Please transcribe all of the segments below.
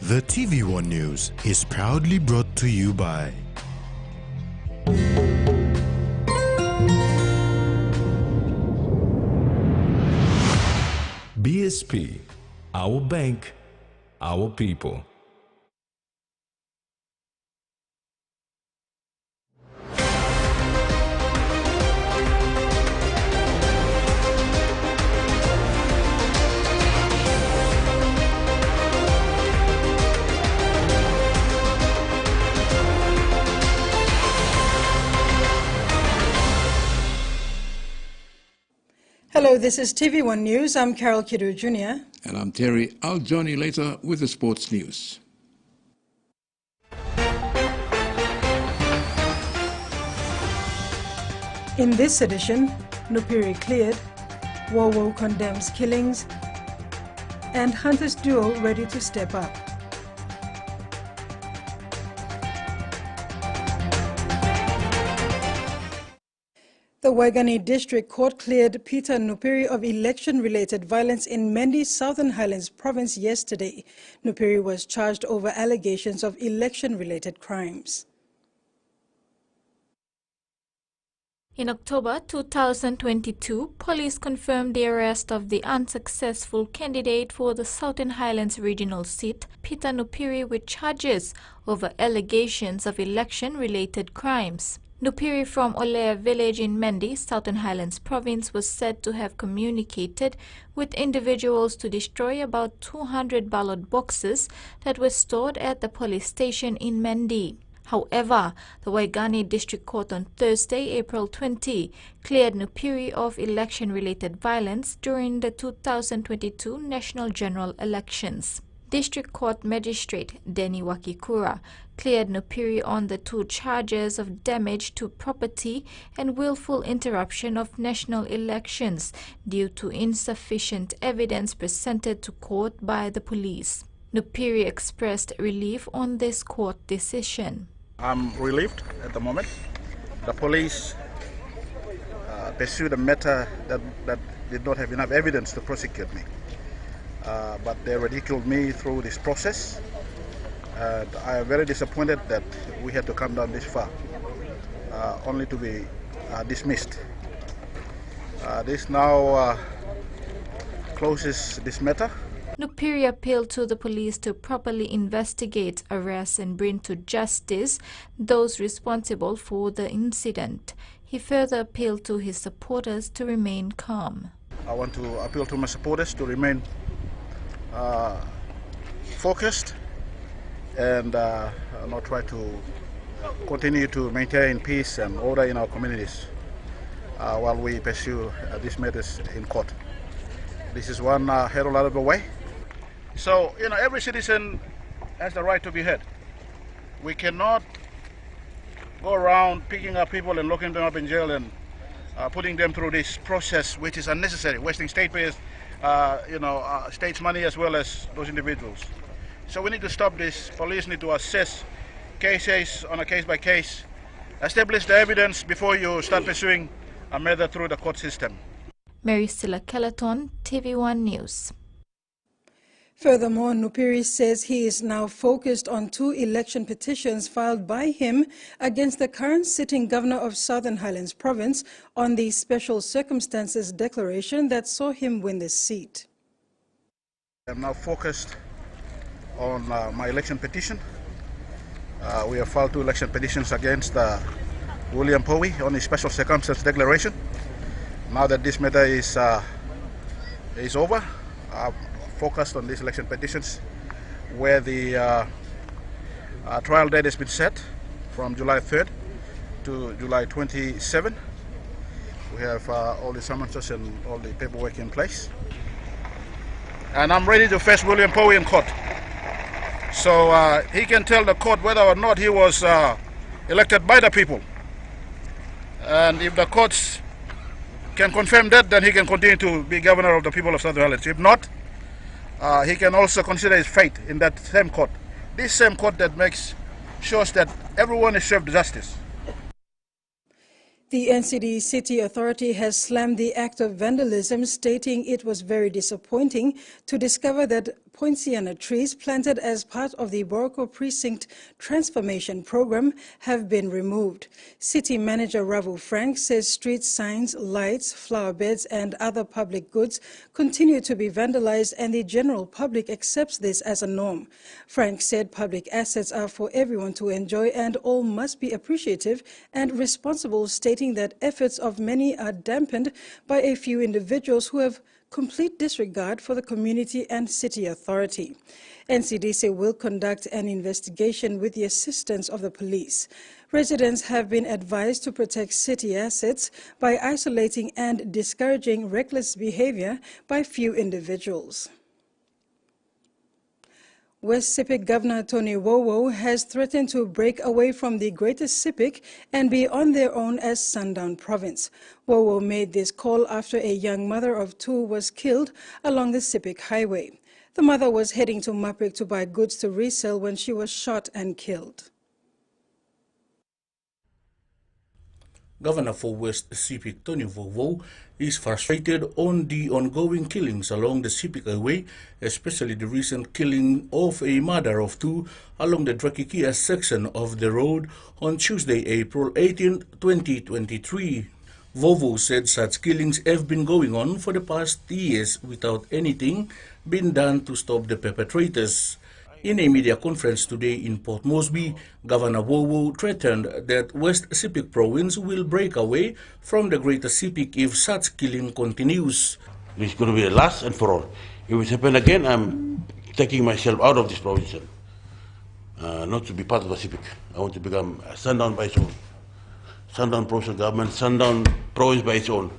The TVWAN News is proudly brought to you by BSP, our bank, our people. Hello, this is TVWAN News. I'm Carol Kidu Jr. And I'm Terry. I'll join you later with the sports news. In this edition, Nupiri cleared, Wowo condemns killings, and Hunters duo ready to step up. The Waigani District Court cleared Peter Nupiri of election-related violence in Mendy's Southern Highlands province yesterday. Nupiri was charged over allegations of election-related crimes. In October 2022, police confirmed the arrest of the unsuccessful candidate for the Southern Highlands regional seat, Peter Nupiri, with charges over allegations of election-related crimes. Nupiri from Olea village in Mendy, Southern Highlands province, was said to have communicated with individuals to destroy about 200 ballot boxes that were stored at the police station in Mendy. However, the Waigani District Court on Thursday, April 20, cleared Nupiri of election-related violence during the 2022 national general elections. District Court Magistrate Denny Wakikura cleared Nupiri on the two charges of damage to property and willful interruption of national elections due to insufficient evidence presented to court by the police. Nupiri expressed relief on this court decision. I'm relieved at the moment. The police pursued a matter that did not have enough evidence to prosecute me. But they ridiculed me through this process. And I am very disappointed that we had to come down this far, only to be dismissed. This now closes this matter. Nupiri appealed to the police to properly investigate, arrest and bring to justice those responsible for the incident. He further appealed to his supporters to remain calm. I want to appeal to my supporters to remain focused and not try to continue to maintain peace and order in our communities while we pursue these matters in court. This is one hurdle out of the way. So, every citizen has the right to be heard. We cannot go around picking up people and locking them up in jail and putting them through this process, which is unnecessary, wasting statepayers, state's money as well as those individuals. So we need to stop this. Police need to assess cases on a case-by-case, establish the evidence before you start pursuing a matter through the court system. Mary Silla Kelleton, TVWAN News. Furthermore, Nupiri says he is now focused on two election petitions filed by him against the current sitting governor of Southern Highlands Province on the special circumstances declaration that saw him win the seat. I'm now focused on my election petition. We have filed two election petitions against William Powie on his special circumstances declaration. Now that this matter is over, focused on these election petitions where the trial date has been set from July 3rd to July 27. We have all the summonses and all the paperwork in place. And I'm ready to face William Powie in court. So he can tell the court whether or not he was elected by the people. And if the courts can confirm that, then he can continue to be governor of the people of Southern Highlands. If not, he can also consider his fate in that same court. This same court that makes sure that everyone is served justice. The NCD City Authority has slammed the act of vandalism, stating it was very disappointing to discover that poinciana trees planted as part of the Boroko Precinct Transformation Program have been removed. City Manager Ravu Frank says street signs, lights, flower beds and other public goods continue to be vandalized and the general public accepts this as a norm. Frank said public assets are for everyone to enjoy and all must be appreciative and responsible, stating that efforts of many are dampened by a few individuals who have complete disregard for the community and city authority. NCDC will conduct an investigation with the assistance of the police. Residents have been advised to protect city assets by isolating and discouraging reckless behavior by few individuals. West Sepik Governor Tony Wowo has threatened to break away from the Greater Sepik and be on their own as Sundown Province. Wowo made this call after a young mother of two was killed along the Sepik Highway. The mother was heading to Maprik to buy goods to resell when she was shot and killed. Governor for West Sepik Tony Wowo is frustrated on the ongoing killings along the Sepik Highway, especially the recent killing of a mother of two along the Drakikia section of the road on Tuesday, April 18, 2023. Wowo said such killings have been going on for the past years without anything being done to stop the perpetrators. In a media conference today in Port Moresby, Governor Wowo threatened that West Sepik Province will break away from the Greater Sepik if such killing continues. It's going to be the last and for all. If it happens again, I'm taking myself out of this province. Not to be part of the Sepik. I want to become a Sundown by its own. Sundown provincial government, Sundown province by its own.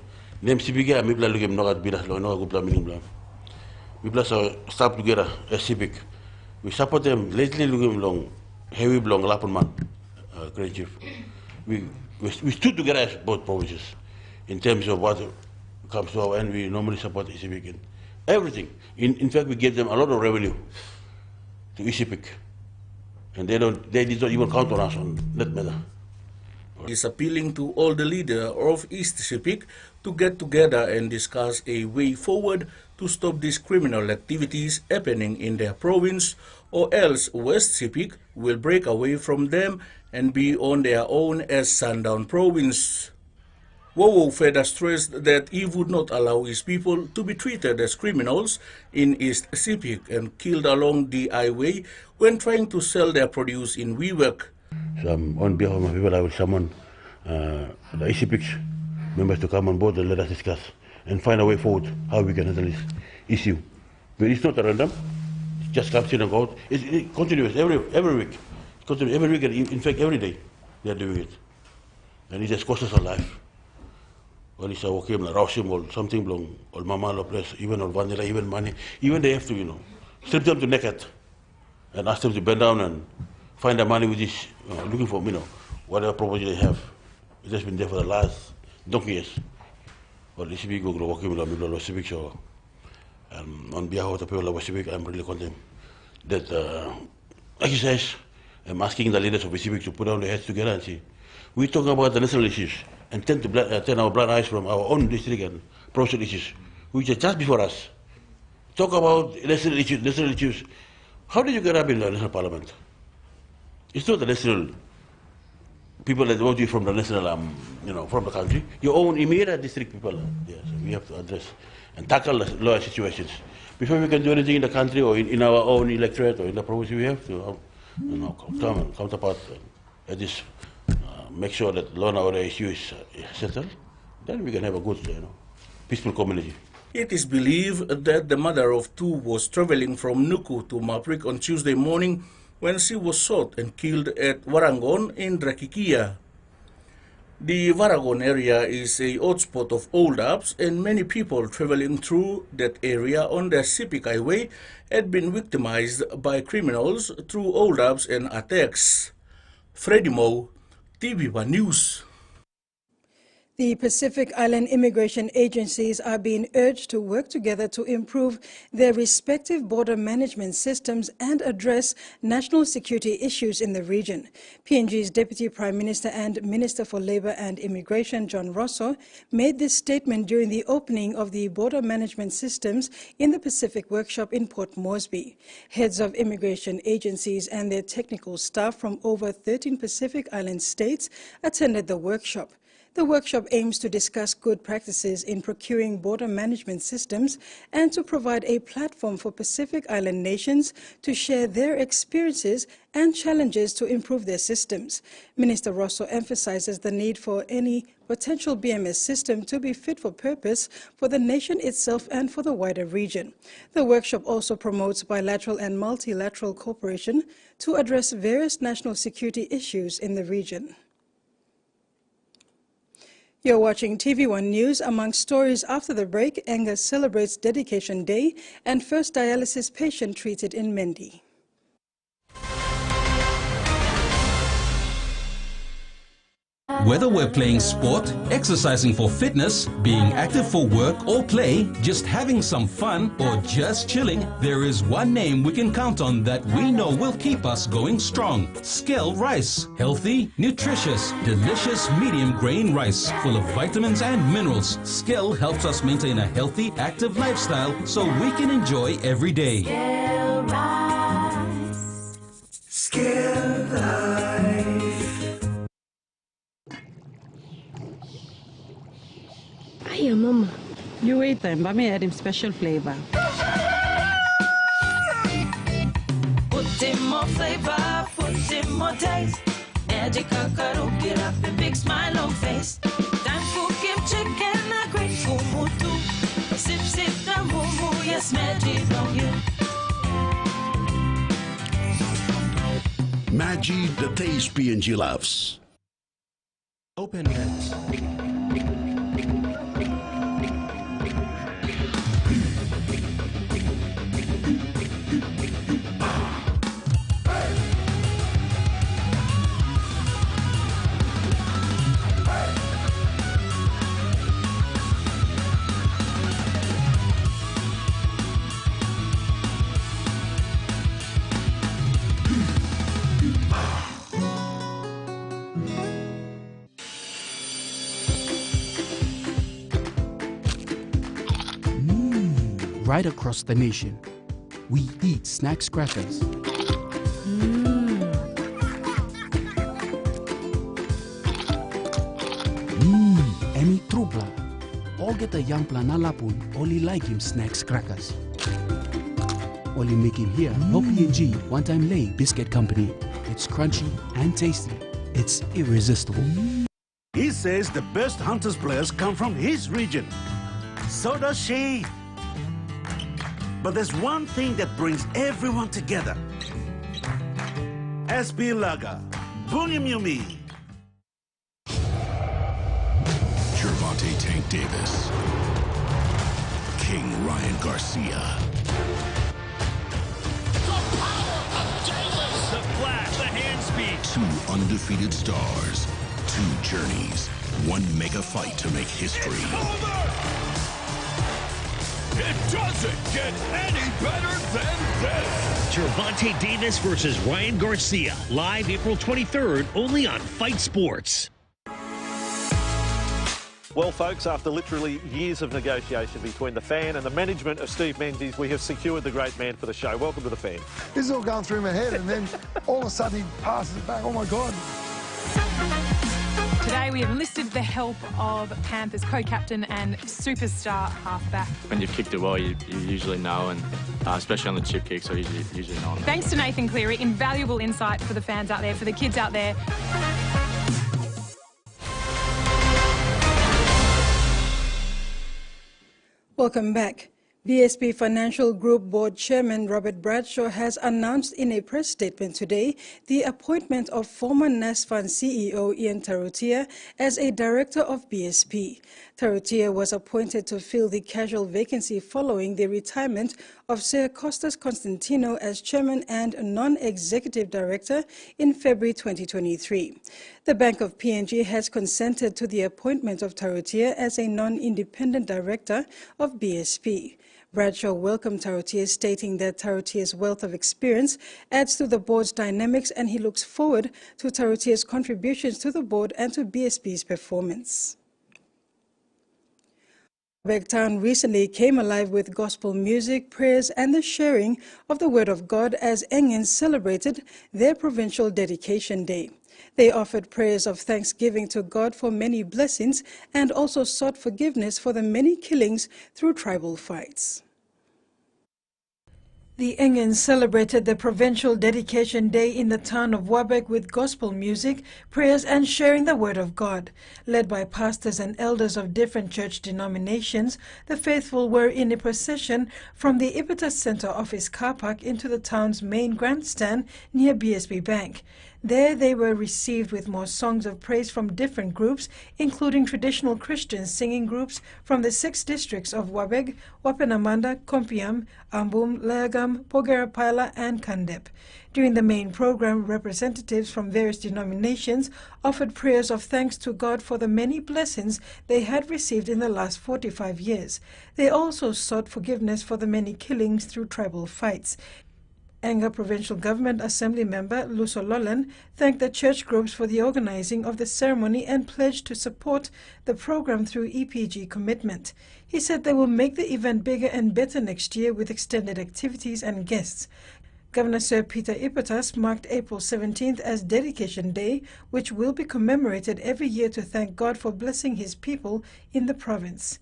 Name Sepik, I'm going to nogat bilas lo, no go mining blam. We plus start together as Sepik. We support them lately looking long, heavy long lapon man, Great Chief. We stood together as both provinces in terms of what comes to our end. We normally support ECPIC in everything. In fact, we gave them a lot of revenue to ECPIC, and they did not even count on us on that matter. He is appealing to all the leaders of East Sepik to get together and discuss a way forward to stop these criminal activities happening in their province, or else West Sepik will break away from them and be on their own as Sundown Province. Wowo further stressed that he would not allow his people to be treated as criminals in East Sepik and killed along the highway when trying to sell their produce in Wewak. So on behalf of my people, I will summon the ECPIC members to come on board and let us discuss and find a way forward how we can handle this issue. But it's not a random. It just comes in and goes. It continues every week. It continues every week, and in fact every day they are doing it. And it just costs us a life. When it's a walking rausim or something belong or mama or place, even or vanilla, even money, even they have to, strip them to naked and ask them to bend down and find the money with this, looking for, whatever property they have. It has been there for the last donkey years. Well, this week, we're working with the Civic show. On behalf of the people of Civic, I'm really condemned that exercise. I'm asking the leaders of Civic to put down their heads together and see. We're talking about the national issues and turn our blind eyes from our own district and provincial issues, which are just before us. Talk about national issues. How did you get up in the national parliament? It's not the national people that vote you from the national, from the country. Your own immediate district people. Yes, we have to address and tackle the lower situations. Before we can do anything in the country or in our own electorate or in the province, we have to come and counterpart at this, make sure that law and order issue is settled. Then we can have a good, peaceful community. It is believed that the mother of two was traveling from Nuku to Maprik on Tuesday morning when she was shot and killed at Warangon in Drakikia. The Warangon area is a hotspot of hold-ups, and many people traveling through that area on the Sepik Highway had been victimized by criminals through hold-ups and attacks. Freddie Moe, TVWAN News. The Pacific Island immigration agencies are being urged to work together to improve their respective border management systems and address national security issues in the region. PNG's Deputy Prime Minister and Minister for Labour and Immigration, John Rosso, made this statement during the opening of the border management systems in the Pacific Workshop in Port Moresby. Heads of immigration agencies and their technical staff from over 13 Pacific Island states attended the workshop. The workshop aims to discuss good practices in procuring border management systems and to provide a platform for Pacific Island nations to share their experiences and challenges to improve their systems. Minister Rosso emphasizes the need for any potential BMS system to be fit for purpose for the nation itself and for the wider region. The workshop also promotes bilateral and multilateral cooperation to address various national security issues in the region. You're watching TV1 News. Among stories after the break, Angus celebrates Dedication Day and first dialysis patient treated in Mendi. Whether we're playing sport, exercising for fitness, being active for work or play, just having some fun, or just chilling, there is one name we can count on that we know will keep us going strong. Skell rice. Healthy, nutritious, delicious medium grain rice full of vitamins and minerals. Skell helps us maintain a healthy, active lifestyle so we can enjoy every day. Skell rice. Skell life. Hiya, Mama. You wait then, but me add him special flavor. Put in more flavor, put in more taste. Magic kakaru, get up a big smile on face. Time for give chicken a great fumu too. Sip, sip, the mumu, yes, magic on you. Magic, the taste PNG loves. Open nets. Right across the nation, we eat snacks crackers. Emi trupla. All get a young planalapun, only like him snacks crackers. Only make him here, no PNG, one-time lay biscuit company. It's crunchy and tasty. It's irresistible. He says the best Hunters players come from his region. So does she. But there's one thing that brings everyone together. SB Laga, Bunyamyumi. Gervonta Tank Davis. King Ryan Garcia. The power of Davis. The flash, the hand speed. Two undefeated stars. Two journeys. One mega fight to make history. It's over! It doesn't get any better than this! Gervonta Davis versus Ryan Garcia. Live April 23rd, only on Fight Sports. Well, folks, after literally years of negotiation between the fan and the management of Steve Menzies, we have secured the great man for the show. Welcome to the fan. This is all going through my head, and then all of a sudden he passes it back. Oh, my God. Today we have enlisted the help of Panthers co-captain and superstar halfback. When you've kicked it well, you usually know, and especially on the chip kicks, I usually know. Thanks to Nathan Cleary, invaluable insight for the fans out there, for the kids out there. Welcome back. BSP Financial Group Board Chairman Robert Bradshaw has announced in a press statement today the appointment of former NASFAN CEO Ian Tarutia as a director of BSP. Tarutia was appointed to fill the casual vacancy following the retirement of Sir Costas Constantino as chairman and non-executive director in February 2023. The Bank of PNG has consented to the appointment of Tarotia as a non-independent director of BSP. Bradshaw welcomed Tarotia, stating that Tarotia's wealth of experience adds to the board's dynamics, and he looks forward to Tarotia's contributions to the board and to BSP's performance. Wabeg Town recently came alive with gospel music, prayers, and the sharing of the Word of God as Engins celebrated their provincial dedication day. They offered prayers of thanksgiving to God for many blessings and also sought forgiveness for the many killings through tribal fights. The Engins celebrated the provincial dedication day in the town of Wabeg with gospel music, prayers, and sharing the Word of God. Led by pastors and elders of different church denominations, the faithful were in a procession from the Ipita Center office car park into the town's main grandstand near BSB Bank. There they were received with more songs of praise from different groups, including traditional Christian singing groups from the 6 districts of Wabeg, Wapenamanda, Kompiam, Ambum, Leagam, Pogera-Paila, and Kandep. During the main program, representatives from various denominations offered prayers of thanks to God for the many blessings they had received in the last 45 years. They also sought forgiveness for the many killings through tribal fights. Enga Provincial Government Assembly member Luso Lolan thanked the church groups for the organizing of the ceremony and pledged to support the program through EPG commitment. He said they will make the event bigger and better next year with extended activities and guests. Governor Sir Peter Ipatas marked April 17th as Dedication Day, which will be commemorated every year to thank God for blessing his people in the province.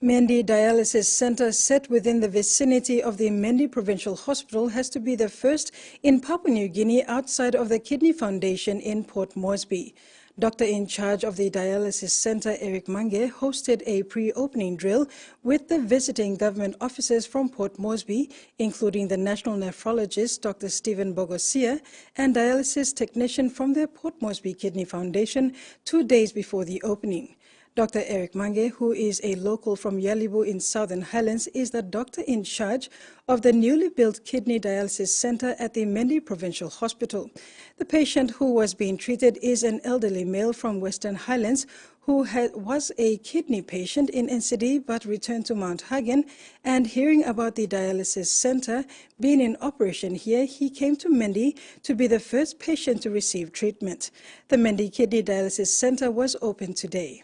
Mendi Dialysis Center, set within the vicinity of the Mendi Provincial Hospital, has to be the first in Papua New Guinea outside of the Kidney Foundation in Port Moresby. Doctor in charge of the Dialysis Center, Eric Mange, hosted a pre-opening drill with the visiting government officers from Port Moresby, including the national nephrologist, Dr. Stephen Bogosia, and dialysis technician from the Port Moresby Kidney Foundation 2 days before the opening. Dr. Eric Mange, who is a local from Yalibu in Southern Highlands, is the doctor in charge of the newly built kidney dialysis center at the Mendi Provincial Hospital. The patient who was being treated is an elderly male from Western Highlands who was a kidney patient in NCD but returned to Mount Hagen, and hearing about the dialysis center being in operation here, he came to Mendi to be the first patient to receive treatment. The Mendi Kidney Dialysis Center was opened today.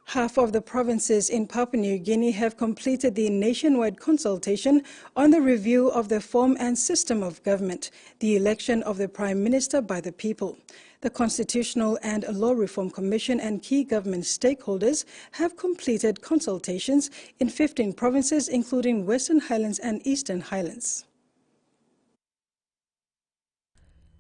Half of the provinces in Papua New Guinea have completed the nationwide consultation on the review of the form and system of government, the election of the Prime Minister by the people. The Constitutional and Law Reform Commission and key government stakeholders have completed consultations in 15 provinces, including Western Highlands and Eastern Highlands.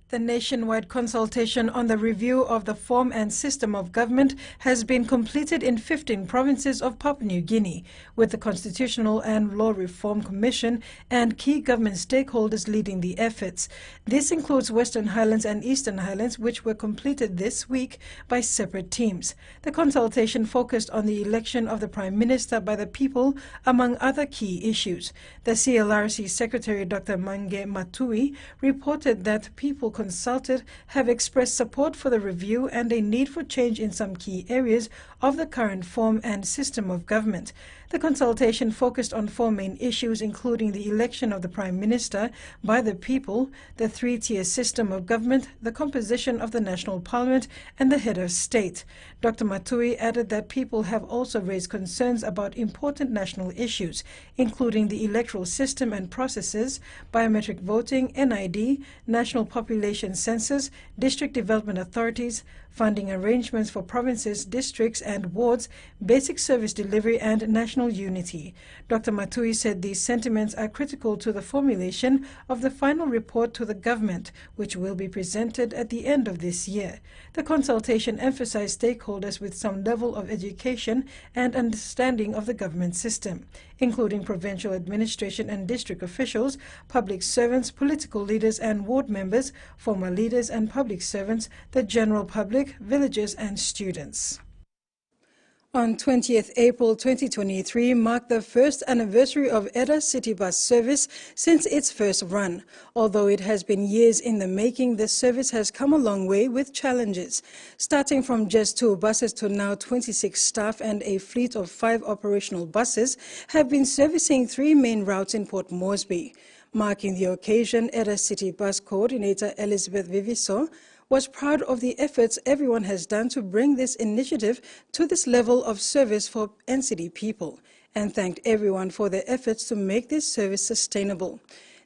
The nationwide consultation on the review of the form and system of government has been completed in 15 provinces of Papua New Guinea, with the Constitutional and Law Reform Commission and key government stakeholders leading the efforts. This includes Western Highlands and Eastern Highlands, which were completed this week by separate teams. The consultation focused on the election of the Prime Minister by the people, among other key issues. The CLRC Secretary, Dr. Mange Matui, reported that people consulted have expressed support for the review and a need for change in some key areas of the current form and system of government. The consultation focused on 4 main issues, including the election of the Prime Minister by the people, the 3-tier system of government, the composition of the National Parliament, and the head of state. Dr. Matui added that people have also raised concerns about important national issues, including the electoral system and processes, biometric voting, NID, national population census, district development authorities, funding arrangements for provinces, districts, and wards, basic service delivery, and national unity. Dr. Matui said these sentiments are critical to the formulation of the final report to the government, which will be presented at the end of this year. The consultation emphasized stakeholders with some level of education and understanding of the government system, including provincial administration and district officials, public servants, political leaders and ward members, former leaders and public servants, the general public, villagers and students. On 20th April 2023 marked the first anniversary of Edda City Bus service since its first run. Although it has been years in the making, the service has come a long way with challenges. Starting from just 2 buses to now 26 staff and a fleet of 5 operational buses have been servicing 3 main routes in Port Moresby. Marking the occasion, Edda City Bus Coordinator Elizabeth Viviso was proud of the efforts everyone has done to bring this initiative to this level of service for NCD people, and thanked everyone for their efforts to make this service sustainable.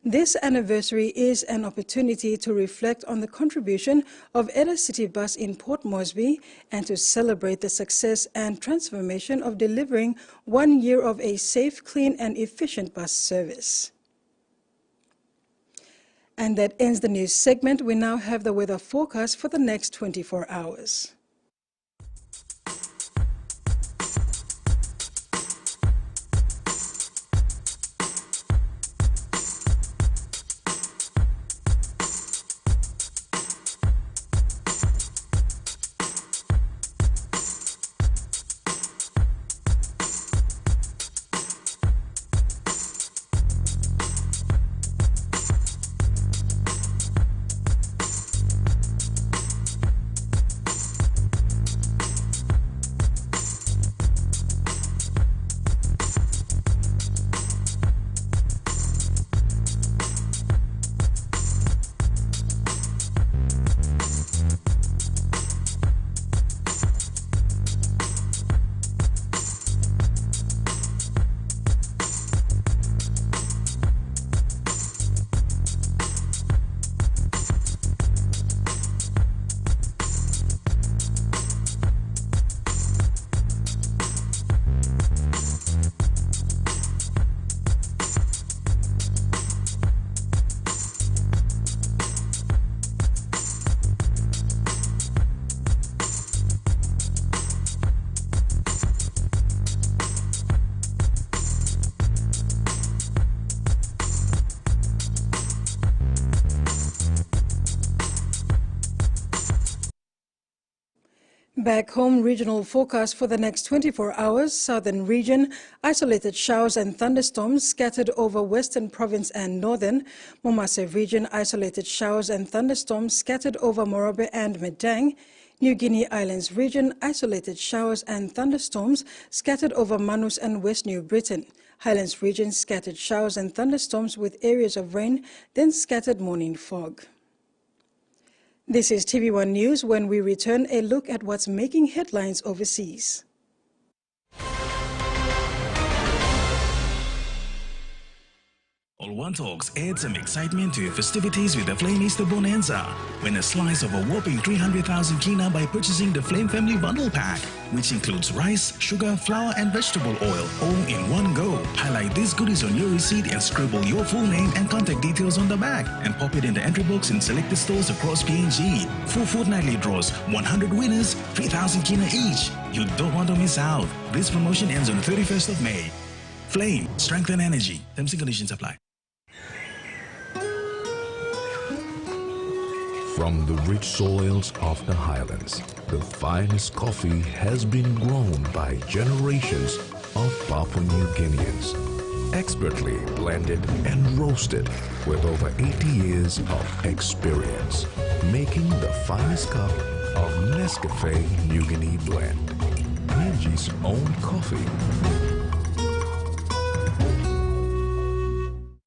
This anniversary is an opportunity to reflect on the contribution of Edda City Bus in Port Moresby and to celebrate the success and transformation of delivering 1 year of a safe, clean and efficient bus service. And that ends the news segment. We now have the weather forecast for the next 24 hours. Back home, regional forecast for the next 24 hours. Southern region, isolated showers and thunderstorms scattered over Western Province and Northern. Momase region, isolated showers and thunderstorms scattered over Morobe and Medang. New Guinea Islands region, isolated showers and thunderstorms scattered over Manus and West New Britain. Highlands region, scattered showers and thunderstorms with areas of rain, then scattered morning fog. This is TV1 News. When we return, a look at what's making headlines overseas. All One Talks add some excitement to festivities with the Flame Easter Bonanza. Win a slice of a whopping 300,000 kina by purchasing the Flame Family Bundle Pack, which includes rice, sugar, flour and vegetable oil, all in one go. Highlight these goodies on your receipt and scribble your full name and contact details on the back and pop it in the entry box in selected stores across PNG. 4 fortnightly draws, 100 winners, 3,000 kina each. You don't want to miss out. This promotion ends on the 31st of May. Flame, strength and energy. Terms and conditions apply. From the rich soils of the highlands, the finest coffee has been grown by generations of Papua New Guineans. Expertly blended and roasted with over 80 years of experience, making the finest cup of Nescafe New Guinea blend. PNG's own coffee.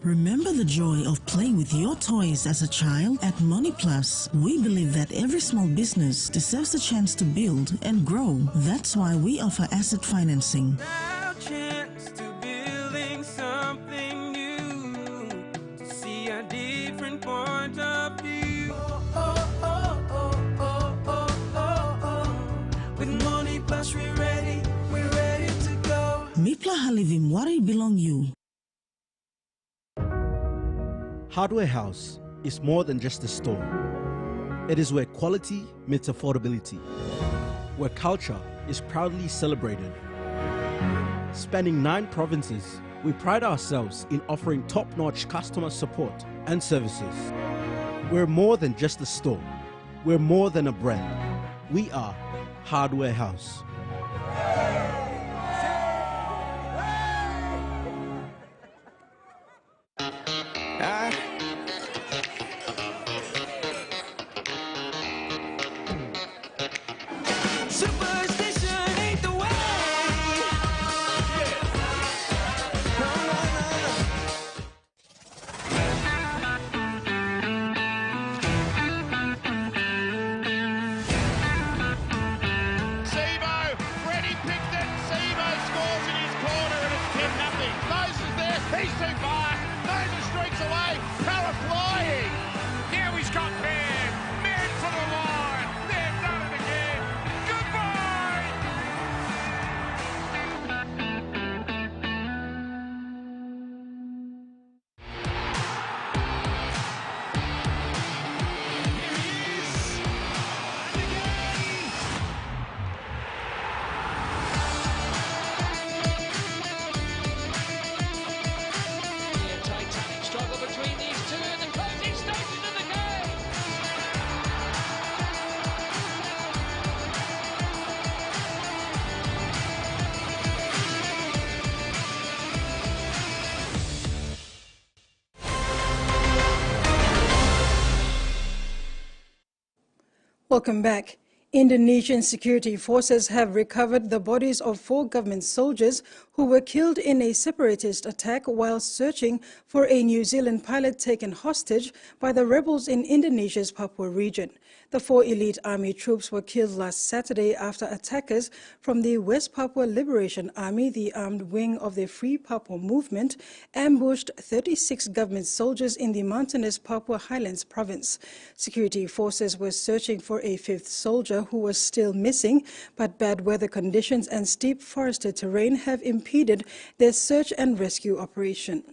Remember the joy of playing with your toys as a child? At Money Plus, we believe that every small business deserves a chance to build and grow. That's why we offer asset financing. Now chance to building something new, to see a different point of view. With Money Plus, we're ready to go. Mipla halivim wari belong you. Hardware House is more than just a store. It is where quality meets affordability, where culture is proudly celebrated. Spanning 9 provinces, we pride ourselves in offering top-notch customer support and services. We're more than just a store. We're more than a brand. We are Hardware House. Welcome back. Indonesian security forces have recovered the bodies of 4 government soldiers who were killed in a separatist attack while searching for a New Zealand pilot taken hostage by the rebels in Indonesia's Papua region. The 4 elite army troops were killed last Saturday after attackers from the West Papua Liberation Army, the armed wing of the Free Papua movement, ambushed 36 government soldiers in the mountainous Papua Highlands province. Security forces were searching for a 5th soldier who was still missing, but bad weather conditions and steep forested terrain have impeded their search and rescue operation.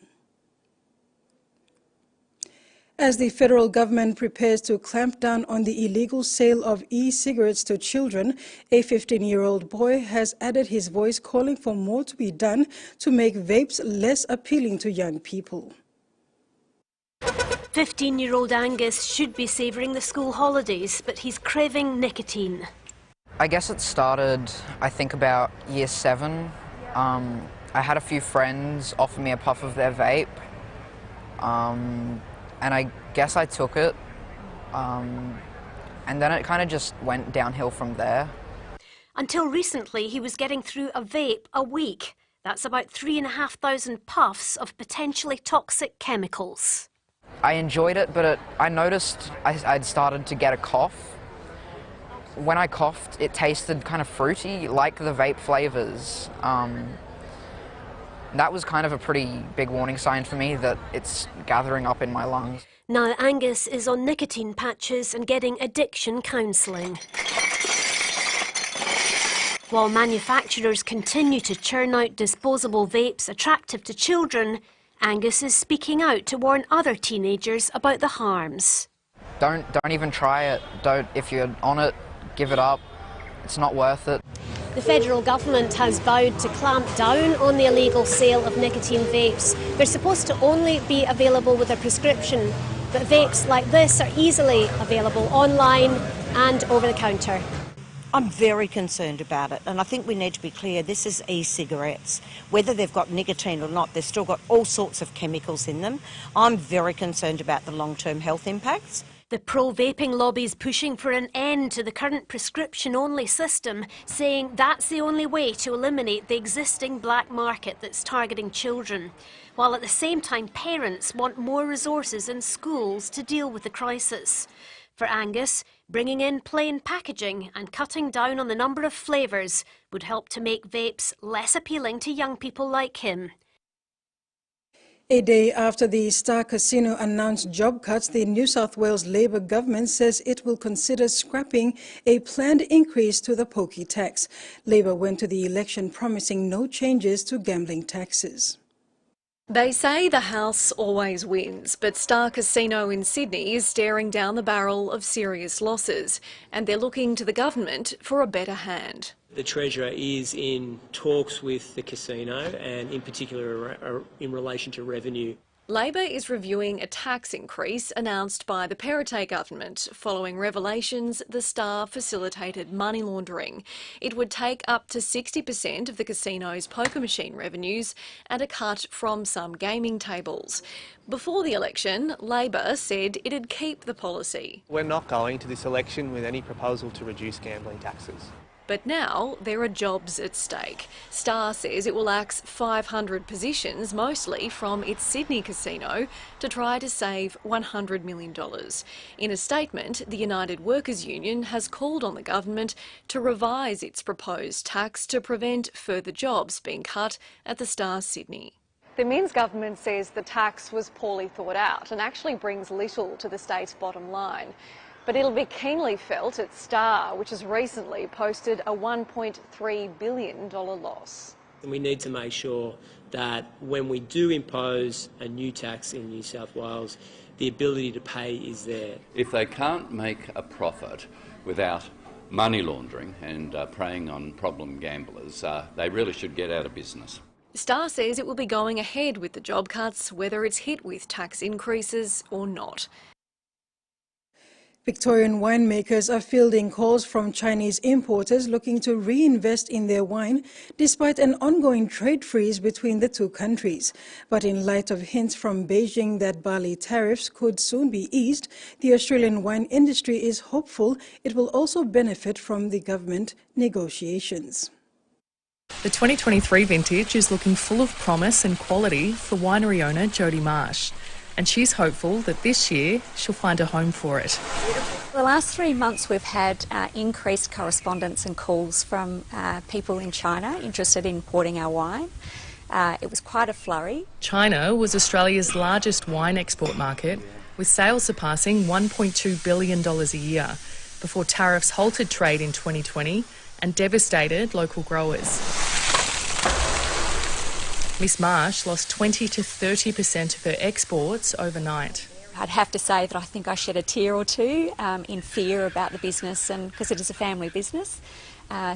As the federal government prepares to clamp down on the illegal sale of e-cigarettes to children, a 15-year-old boy has added his voice calling for more to be done to make vapes less appealing to young people. 15-year-old Angus should be savouring the school holidays, but he's craving nicotine. I guess it started, I think, about year 7. I had a few friends offer me a puff of their vape. And I guess I took it, and then it kind of just went downhill from there. Until recently, he was getting through a vape a week. That's about 3,500 puffs of potentially toxic chemicals. I enjoyed it, but I noticed I'd started to get a cough. When I coughed, it tasted kind of fruity, like the vape flavours. That was kind of a pretty big warning sign for me that it's gathering up in my lungs. Now Angus is on nicotine patches and getting addiction counselling. While manufacturers continue to churn out disposable vapes attractive to children, Angus is speaking out to warn other teenagers about the harms. Don't even try it. If you're on it, give it up. It's not worth it. The federal government has vowed to clamp down on the illegal sale of nicotine vapes. They're supposed to only be available with a prescription, but vapes like this are easily available online and over the counter. I'm very concerned about it, and I think we need to be clear, this is e-cigarettes. Whether they've got nicotine or not, they've still got all sorts of chemicals in them. I'm very concerned about the long-term health impacts. The pro-vaping lobby's pushing for an end to the current prescription-only system, saying that's the only way to eliminate the existing black market that's targeting children, while at the same time parents want more resources in schools to deal with the crisis. For Angus, bringing in plain packaging and cutting down on the number of flavours would help to make vapes less appealing to young people like him. A day after the Star Casino announced job cuts, the New South Wales Labor government says it will consider scrapping a planned increase to the pokie tax. Labor went to the election promising no changes to gambling taxes. They say the house always wins, but Star Casino in Sydney is staring down the barrel of serious losses, and they're looking to the government for a better hand. The Treasurer is in talks with the casino and in particular in relation to revenue. Labor is reviewing a tax increase announced by the Perrottet government following revelations the Star facilitated money laundering. It would take up to 60% of the casino's poker machine revenues and a cut from some gaming tables. Before the election, Labor said it'd keep the policy. We're not going to this election with any proposal to reduce gambling taxes. But now there are jobs at stake. Star says it will axe 500 positions, mostly from its Sydney casino, to try to save $100 million. In a statement, the United Workers Union has called on the government to revise its proposed tax to prevent further jobs being cut at the Star Sydney. The Minns government says the tax was poorly thought out and actually brings little to the state's bottom line. But it'll be keenly felt at Star, which has recently posted a $1.3 billion loss. And we need to make sure that when we do impose a new tax in New South Wales, the ability to pay is there. If they can't make a profit without money laundering and preying on problem gamblers, they really should get out of business. Star says it will be going ahead with the job cuts, whether it's hit with tax increases or not. Victorian winemakers are fielding calls from Chinese importers looking to reinvest in their wine despite an ongoing trade freeze between the two countries. But in light of hints from Beijing that barley tariffs could soon be eased, the Australian wine industry is hopeful it will also benefit from the government negotiations. The 2023 vintage is looking full of promise and quality for winery owner Jodie Marsh, and she's hopeful that this year she'll find a home for it. The last 3 months we've had increased correspondence and calls from people in China interested in importing our wine. It was quite a flurry. China was Australia's largest wine export market, with sales surpassing $1.2 billion a year, before tariffs halted trade in 2020 and devastated local growers. Miss Marsh lost 20 to 30% of her exports overnight. I'd have to say that I think I shed a tear or two in fear about the business, and because it is a family business,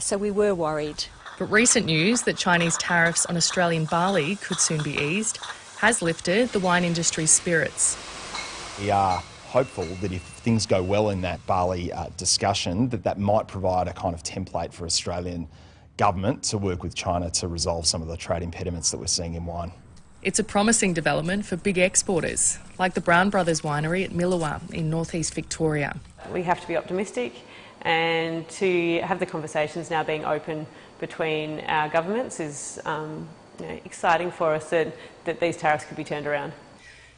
so we were worried. But recent news that Chinese tariffs on Australian barley could soon be eased has lifted the wine industry's spirits. We are hopeful that if things go well in that barley discussion, that might provide a kind of template for Australian government to work with China to resolve some of the trade impediments that we're seeing in wine. It's a promising development for big exporters, like the Brown Brothers winery at Milawa in northeast Victoria. We have to be optimistic, and to have the conversations now being open between our governments is exciting for us that these tariffs could be turned around.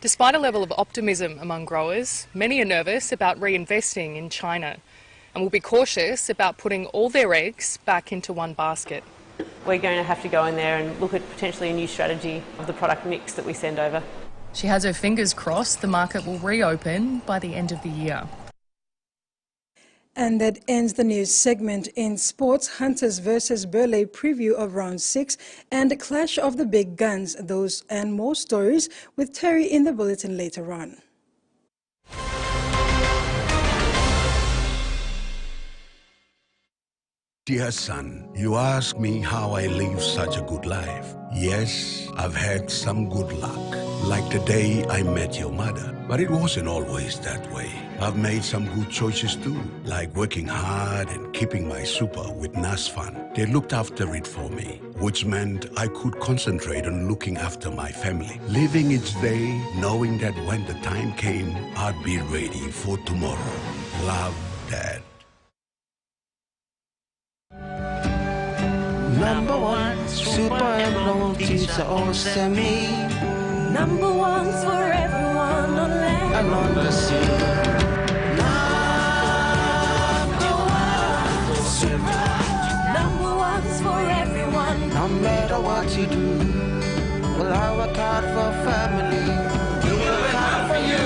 Despite a level of optimism among growers, many are nervous about reinvesting in China and will be cautious about putting all their eggs back into one basket. We're going to have to go in there and look at potentially a new strategy of the product mix that we send over. She has her fingers crossed the market will reopen by the end of the year. And that ends the news segment. In sports, Hunters versus Burleigh preview of round 6 and a clash of the big guns. Those and more stories with Terry in the bulletin later on. Dear son, you ask me how I live such a good life. Yes, I've had some good luck, like the day I met your mother. But it wasn't always that way. I've made some good choices too, like working hard and keeping my super with NASFAN. They looked after it for me, which meant I could concentrate on looking after my family, living each day knowing that when the time came, I'd be ready for tomorrow. Love, Dad. Number one, super emojis are all send me. Number one's for everyone on land and on the sea. Number one's for everyone. No matter what you do, well, I work hard for family. We work hard for you.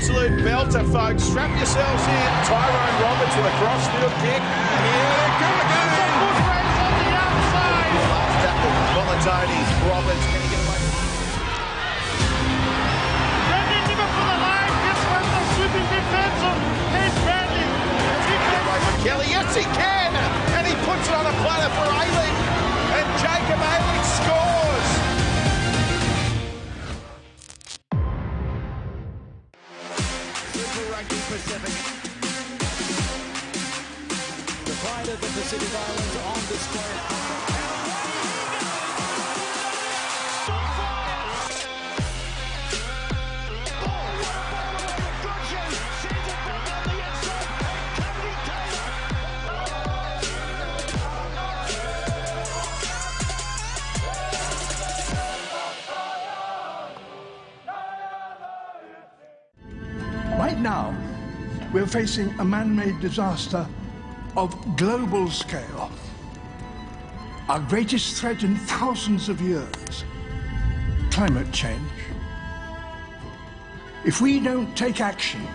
Absolute belter, folks. Strap yourselves in. Tyrone Roberts with a cross field kick. And here they come again. Foot race on the outside. Last tackle, Volatonis. Roberts, can he get away? Bradley took it for the line. Guess what? The sweeping defense of Nate Bradley. Away from Kelly. Yes, he can. And he puts it on a platter for Ailing. And Jacob Ailing scores. Pacific. The pride of the Pacific Islands on display. Right now, we're facing a man-made disaster of global scale. Our greatest threat in thousands of years, climate change. If we don't take action,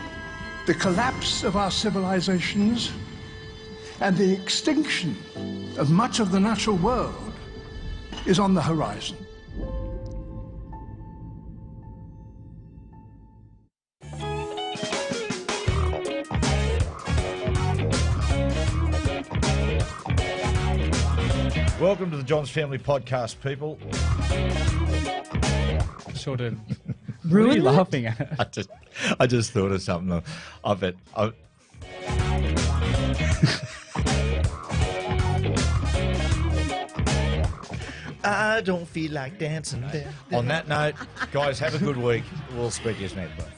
the collapse of our civilizations and the extinction of much of the natural world is on the horizon. Welcome to the Johns Family Podcast, people. sure did. Ruined What are you it? laughing at? I just thought of something. I don't feel like dancing. On that note, guys, have a good week. We'll speak to you next month.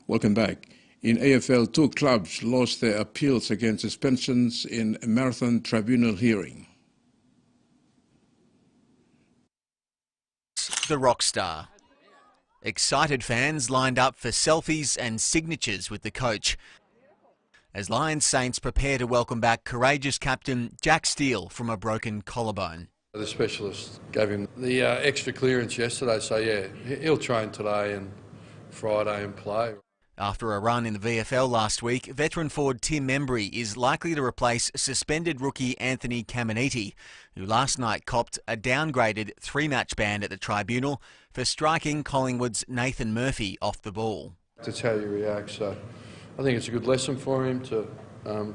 Welcome back. In AFL, 2 clubs lost their appeals against suspensions in a marathon tribunal hearing. The rock star. Excited fans lined up for selfies and signatures with the coach as Lions Saints prepare to welcome back courageous captain Jack Steele from a broken collarbone. The specialist gave him the extra clearance yesterday, so yeah, he'll train today and Friday and play. After a run in the VFL last week, veteran forward Tim Membry is likely to replace suspended rookie Anthony Caminiti, who last night copped a downgraded 3-match ban at the tribunal for striking Collingwood's Nathan Murphy off the ball. That's how you react, so I think it's a good lesson for him to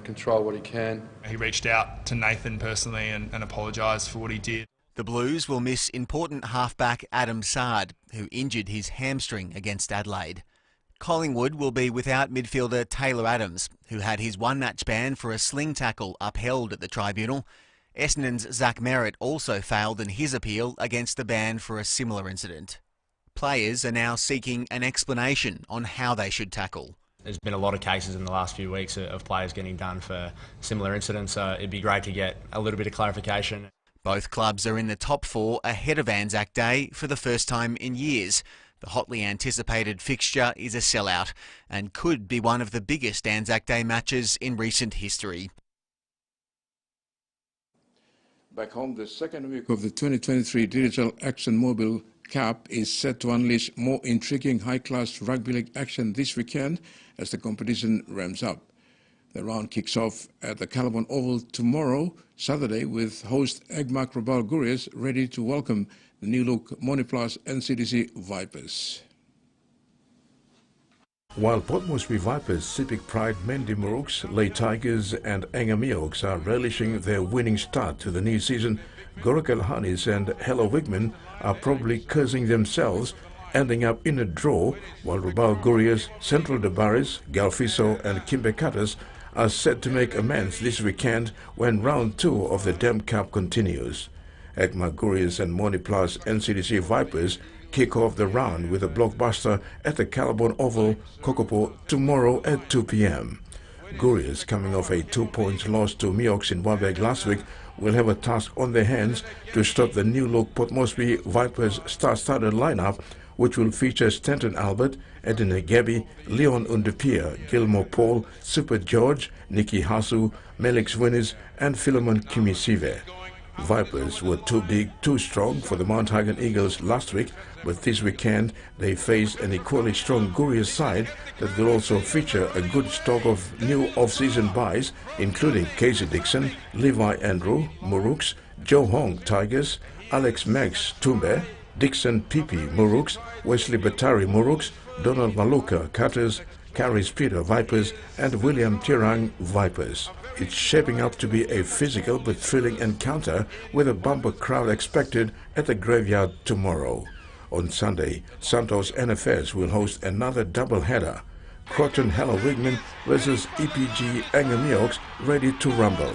control what he can. He reached out to Nathan personally and apologised for what he did. The Blues will miss important halfback Adam Sard, who injured his hamstring against Adelaide. Collingwood will be without midfielder Taylor Adams, who had his 1-match ban for a sling tackle upheld at the tribunal. Essendon's Zach Merritt also failed in his appeal against the ban for a similar incident. Players are now seeking an explanation on how they should tackle. There's been a lot of cases in the last few weeks of players getting done for similar incidents, so it'd be great to get a little bit of clarification. Both clubs are in the top 4 ahead of Anzac Day for the first time in years. The hotly anticipated fixture is a sellout and could be one of the biggest Anzac Day matches in recent history. Back home, the second week of the 2023 Digital Action Mobile Cup is set to unleash more intriguing high-class rugby league action this weekend as the competition ramps up. The round kicks off at the Callabon Oval tomorrow, Saturday, with host Egmark Rabaul Gurias ready to welcome the new-look Moniplus NCDC Vipers. While Port Moresby Vipers, Civic Pride, Mendy Muruks, Ley Tigers and Angamioks are relishing their winning start to the new season, Gorokel Hunnies and Hello Wigman are probably cursing themselves, ending up in a draw, while Rabaul Gurias, Central Dabaris, Galfiso and Kimbe Cutters are set to make amends this weekend when round 2 of the Dem Cup continues. Egmark Gurias and Moniplus NCDC Vipers kick off the round with a blockbuster at the Callabon Oval, Kokopo, tomorrow at 2 p.m. Gurias, coming off a 2-point loss to Miox in Warburg last week, will have a task on their hands to stop the new-look Port Moresby Vipers star-studded lineup, which will feature Stanton Albert, Edina Gabby, Leon Undepia, Gilmore Paul, Super George, Nicky Hasu, Melix Winnis and Philemon Kimisive. Vipers were too big, too strong for the Mount Hagen Eagles last week, but this weekend they face an equally strong Gurias side that will also feature a good stock of new off-season buys, including Casey Dixon, Levi Andrew, Muruks, Joe Hong Tigers, Alex Max Tumbe, Dixon Pipi Muruks, Wesley Batari Muruks, Donald Maluka Cutters, Caris Peter Vipers and William Tirang Vipers. It's shaping up to be a physical but thrilling encounter with a bumper crowd expected at the graveyard tomorrow. On Sunday, Santos NFS will host another doubleheader. Croton Hello Wigman versus EPG Angamioks ready to rumble.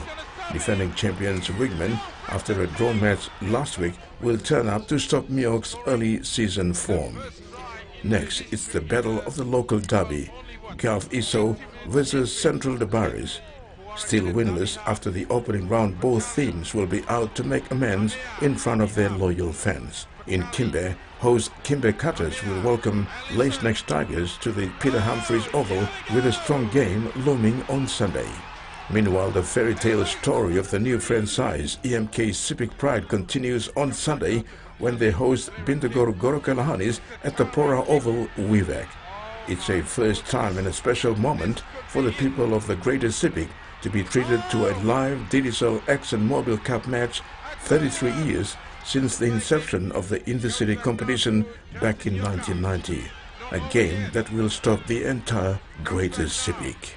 Defending champions Wigman, after a draw match last week, will turn up to stop Mioks' early season form. Next, it's the battle of the local derby, Gulf Iso versus Central Debaris. Still winless after the opening round, both teams will be out to make amends in front of their loyal fans. In Kimbe, host Kimbe Cutters will welcome Lace Next Tigers to the Peter Humphreys Oval with a strong game looming on Sunday. Meanwhile, the fairy tale story of the new franchise EMK Civic Pride continues on Sunday when they host Bintagor Gorokalahanis at the Pora Oval, Wivak. It's a first time and a special moment for the people of the Greater Civic to be treated to a live Digicel ExxonMobil Cup match 33 years since the inception of the intercity competition back in 1990. A game that will stop the entire Greater Civic.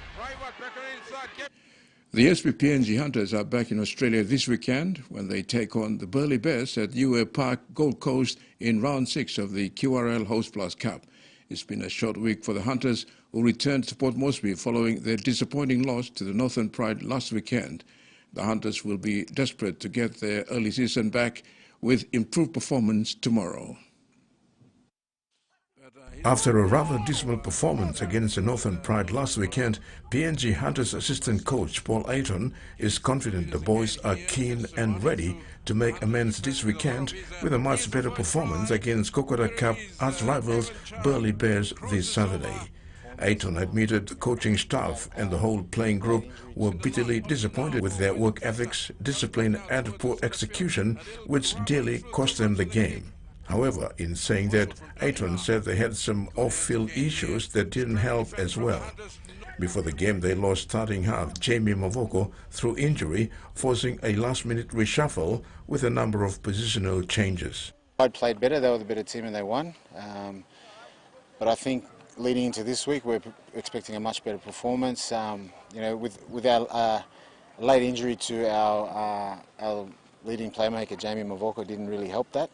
The PNG Hunters are back in Australia this weekend when they take on the Burleigh Bears at UA Park, Gold Coast in round 6 of the QRL Host Plus Cup. It's been a short week for the Hunters, who returned to Port Moresby following their disappointing loss to the Northern Pride last weekend. The Hunters will be desperate to get their early season back with improved performance tomorrow. After a rather dismal performance against the Northern Pride last weekend, PNG Hunters assistant coach Paul Ayton is confident the boys are keen and ready to make amends this weekend with a much better performance against Kokoda Cup arch-rivals Burleigh Bears this Saturday. Ayton admitted the coaching staff and the whole playing group were bitterly disappointed with their work ethics, discipline and poor execution, which dearly cost them the game. However, in saying that, Ayton said they had some off-field issues that didn't help as well. Before the game, they lost starting half Jamie Mavoko through injury, forcing a last-minute reshuffle with a number of positional changes. I'd played better, they were the better team and they won. But I think leading into this week, we're expecting a much better performance. With our late injury to our leading playmaker, Jamie Mavoko, didn't really help that.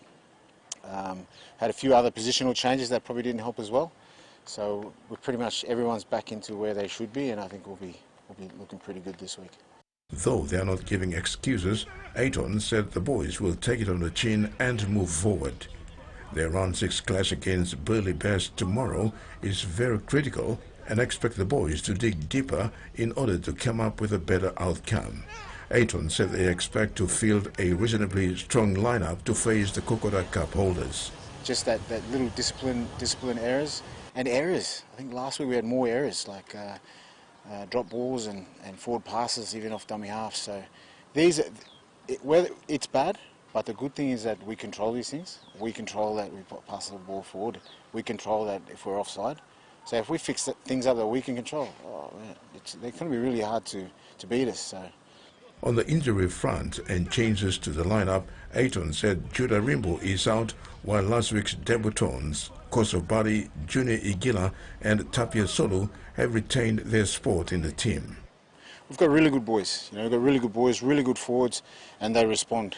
Had a few other positional changes that probably didn't help as well. So we're pretty much everyone's back into where they should be, and I think we'll be looking pretty good this week. Though they are not giving excuses, Ayton said the boys will take it on the chin and move forward. Their round 6 clash against Burleigh Bears tomorrow is very critical, and expect the boys to dig deeper in order to come up with a better outcome. Ayton said they expect to field a reasonably strong lineup to face the Kokoda Cup holders. Just that little discipline errors and errors. I think last week we had more errors, like drop balls and forward passes, even off dummy half. So it's bad, but the good thing is that we control these things. We control that we pass the ball forward. We control that if we're offside. So if we fix things up that we can control, they're going to be really hard to beat us. So. On the injury front and changes to the lineup, Ayton said Judah Rimbo is out, while last week's debutants, Kosovbari, Junior Igila and Tapia Solu have retained their spot in the team. We've got really good boys, we've got really good boys, really good forwards, and they respond.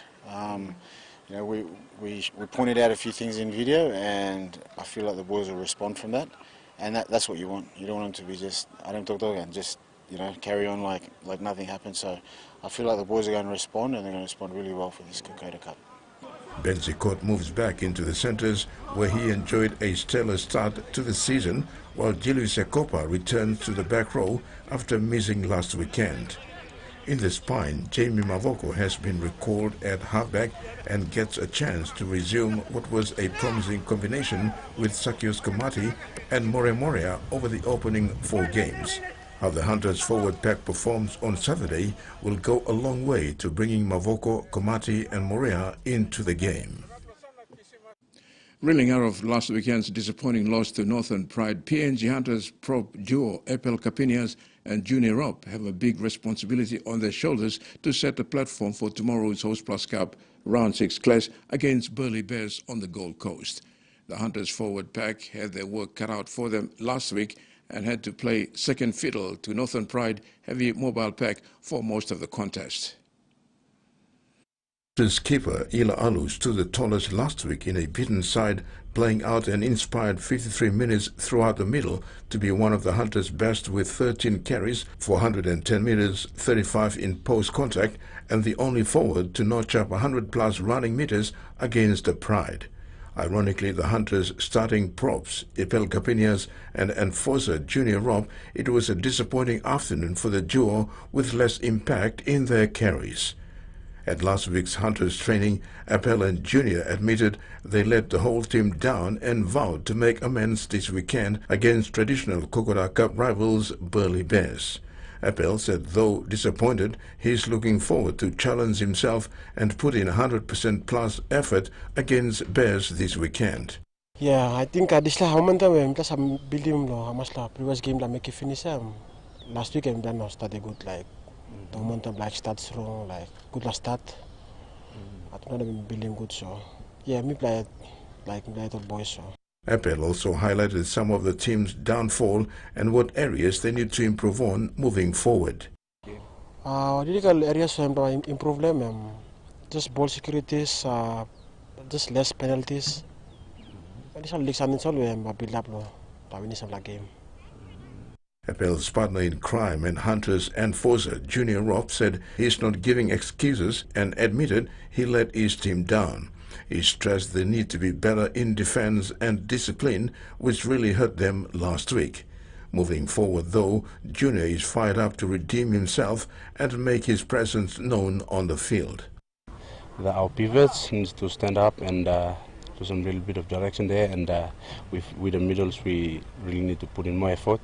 We pointed out a few things in video, and I feel like the boys will respond from that, and that's what you want. You don't want them to be just, I don't talk and just carry on like nothing happened. So I feel like the boys are going to respond, and they're going to respond really well for this Kokoda Cup. Benzi Court moves back into the centres, where he enjoyed a stellar start to the season, while Julius Sekopa returns to the back row after missing last weekend. In the spine, Jamie Mavoko has been recalled at halfback and gets a chance to resume what was a promising combination with Sakios Komati and More Moria over the opening 4 games. How the Hunters forward pack performs on Saturday will go a long way to bringing Mavoko, Komati and Morea into the game. Reeling out of last weekend's disappointing loss to Northern Pride, PNG Hunters prop duo Epel Capinias and Junior Rob have a big responsibility on their shoulders to set the platform for tomorrow's Host Plus Cup round 6 clash against Burleigh Bears on the Gold Coast. The Hunters forward pack had their work cut out for them last week and had to play second fiddle to Northern Pride heavy mobile pack for most of the contest. His keeper, Ila Alu, stood the tallest last week in a beaten side, playing out an inspired 53 minutes throughout the middle to be one of the Hunters' best with 13 carries, 410 meters, 35 in post contact, and the only forward to notch up 100-plus running meters against the Pride. Ironically, the Hunters' starting props, Ipel Capinas and enforcer Junior Rob, it was a disappointing afternoon for the duo with less impact in their carries. At last week's Hunters training, Appel and Junior admitted they let the whole team down and vowed to make amends this weekend against traditional Kokora Cup rivals Burleigh Bears. Appel said though disappointed, he's looking forward to challenge himself and put in 100% plus effort against Bears this weekend. Yeah, I think this momentum plus I'm building previous game like make it finish. Last week I'm done started good like the momentum like start strong like good last start. I think I'm building good so yeah me play like little boys so. Appel also highlighted some of the team's downfall and what areas they need to improve on moving forward. Critical areas improve them. Just ball securities, just less penalties. This all leaks and all build up to win some game. Appel's partner in crime and Hunters enforcer Junior Rob said he's not giving excuses and admitted he let his team down. He stressed the need to be better in defense and discipline, which really hurt them last week. Moving forward, though, Junior is fired up to redeem himself and make his presence known on the field. Our pivots need to stand up and do some little bit of direction there, and with the middles we really need to put in more effort,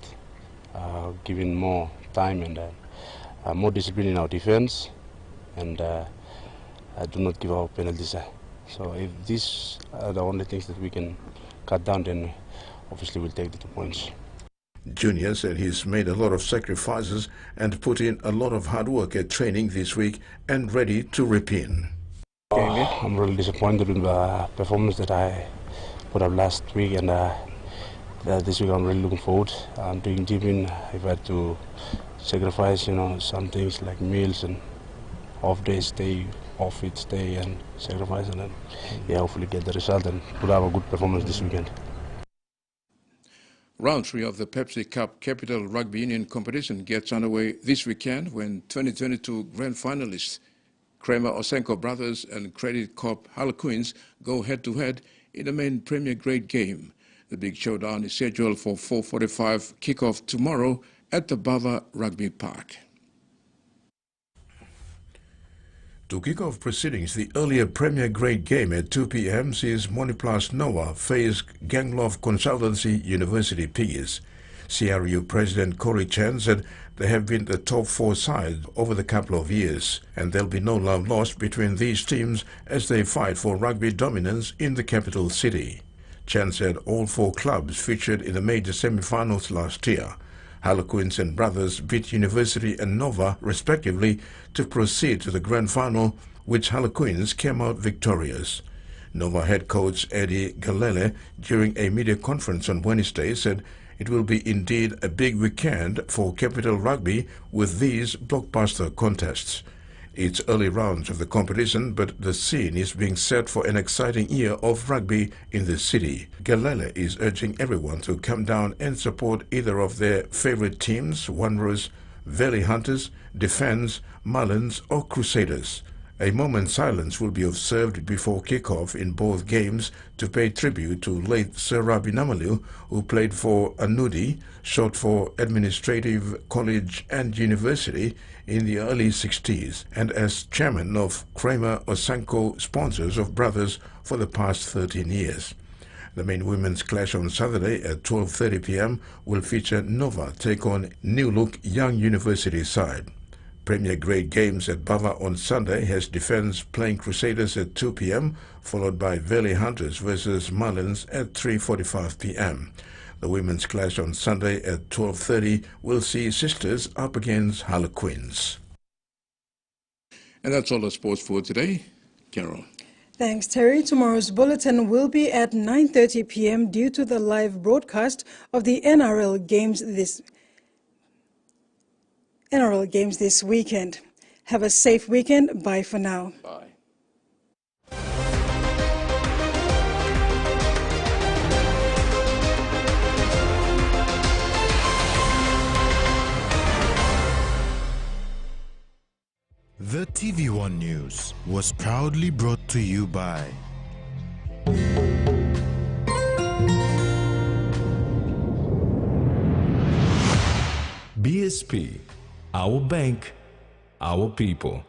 giving more time and more discipline in our defense, and do not give our penalties. So if these are the only things that we can cut down, then obviously we'll take the 2 points. Junior said he's made a lot of sacrifices and put in a lot of hard work at training this week and ready to rip in. I'm really disappointed with the performance that I put up last week, and this week I'm really looking forward. I'm doing deep in. If I had to sacrifice, some things like meals and off days, stay off it, stay and sacrifice, and then hopefully get the result and we'll have a good performance this weekend. Round 3 of the Pepsi Cup Capital Rugby Union competition gets underway this weekend when 2022 grand finalists Kramer Osenko brothers and Credit Corp Harlequins go head-to-head in the main Premier Grade game. The big showdown is scheduled for 4:45 kickoff tomorrow at the Bava Rugby Park. To kick off proceedings, the earlier Premier Grade game at 2 p.m. sees Moniplus Nova face Gangloff Consultancy University Piggies. CRU President Corey Chan said they have been the top 4 sides over the couple of years, and there'll be no love lost between these teams as they fight for rugby dominance in the capital city. Chan said all 4 clubs featured in the major semi-finals last year. Harlequins and Brothers beat University and Nova, respectively, to proceed to the grand final, which Harlequins came out victorious. Nova head coach Eddie Galele, during a media conference on Wednesday, said it will be indeed a big weekend for Capital Rugby with these blockbuster contests. It's early rounds of the competition, but the scene is being set for an exciting year of rugby in the city. Galele is urging everyone to come down and support either of their favorite teams, Wanderers, Valley Hunters, Defence, Marlins or Crusaders. A moment's silence will be observed before kickoff in both games to pay tribute to late Sir Rabi Namalu, who played for Anudi, short for Administrative College and University, in the early 60s, and as chairman of Kramer Osenko Sponsors of Brothers for the past 13 years. The main women's clash on Saturday at 12:30 p.m. will feature Nova take on new-look Young University side. Premier Grade games at Bava on Sunday has Defence playing Crusaders at 2 p.m, followed by Valley Hunters versus Marlins at 3:45 p.m. The women's clash on Sunday at 12:30 will see Sisters up against Harlequins. And that's all the sports for today. Carol. Thanks, Terry. Tomorrow's bulletin will be at 9:30 p.m. due to the live broadcast of the NRL games this weekend. Have a safe weekend. Bye for now. Bye. TVWAN News was proudly brought to you by BSP, our bank, our people.